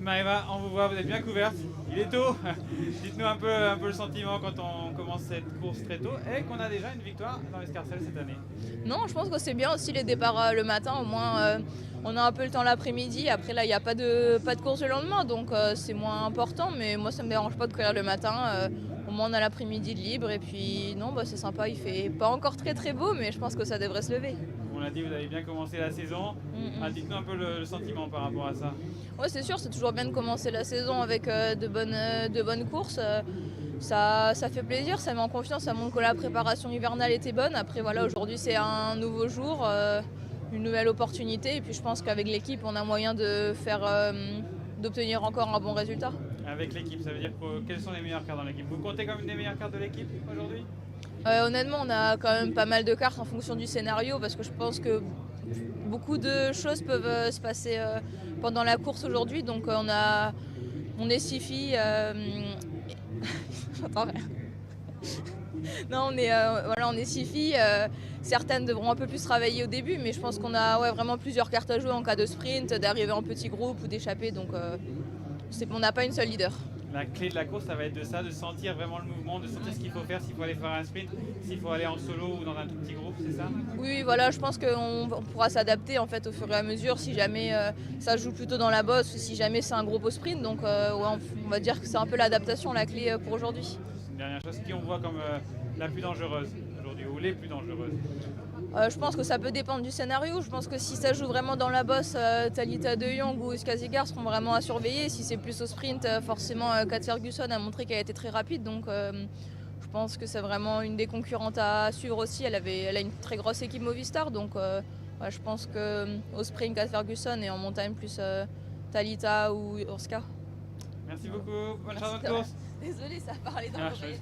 Maëva, on vous voit, vous êtes bien couverte. Il est tôt. Dites-nous un peu le sentiment quand on commence cette course très tôt et qu'on a déjà une victoire dans l'escarcelle cette année. Non, je pense que c'est bien aussi les départs le matin. Au moins, on a un peu le temps l'après-midi. Après, là, il n'y a pas de course le lendemain, donc c'est moins important. Mais moi, ça me dérange pas de courir le matin. Au moins, on a l'après-midi de libre. Et puis, non, c'est sympa. Il fait pas encore très très beau, mais je pense que ça devrait se lever. On l'a dit, vous avez bien commencé la saison. Dites-nous un peu le sentiment par rapport à ça. Ouais, c'est sûr, c'est toujours bien de commencer la saison avec de bonnes courses. Ça fait plaisir, ça met en confiance, ça montre que la préparation hivernale était bonne. Après, voilà, aujourd'hui, c'est un nouveau jour, une nouvelle opportunité. Et puis, je pense qu'avec l'équipe, on a moyen d'obtenir encore un bon résultat. Avec l'équipe, ça veut dire quelles sont les meilleures cartes dans l'équipe? Vous comptez comme une des meilleures cartes de l'équipe aujourd'hui? Honnêtement, on a quand même pas mal de cartes en fonction du scénario parce que je pense que beaucoup de choses peuvent se passer pendant la course aujourd'hui. Donc, on est 6 filles. J'entends rien. Non, on est 6 filles. Certaines devront un peu plus travailler au début, mais je pense qu'on a vraiment plusieurs cartes à jouer en cas de sprint, d'arriver en petit groupe ou d'échapper. Donc, on n'a pas une seule leader. La clé de la course, ça va être de ça, de sentir vraiment le mouvement, de sentir ce qu'il faut faire, s'il faut aller faire un sprint, s'il faut aller en solo ou dans un tout petit groupe, c'est ça? Oui, voilà, je pense qu'on pourra s'adapter en fait au fur et à mesure si jamais ça joue plutôt dans la bosse ou si jamais c'est un gros sprint. Donc, on va dire que c'est un peu l'adaptation, la clé pour aujourd'hui. Une dernière chose, qui on voit comme la plus dangereuse aujourd'hui ou les plus dangereuses? Je pense que ça peut dépendre du scénario. Je pense que si ça joue vraiment dans la bosse, Thalita De Jong ou Skazigar seront vraiment à surveiller. Si c'est plus au sprint, forcément, Kat Ferguson a montré qu'elle était très rapide. Donc je pense que c'est vraiment une des concurrentes à suivre aussi. Elle a une très grosse équipe Movistar. Donc je pense qu'au sprint, Kat Ferguson et en montagne, plus Thalita ou Urska. Merci beaucoup. Bonne chance de course. Désolée, ça a parlé dans l'oreille.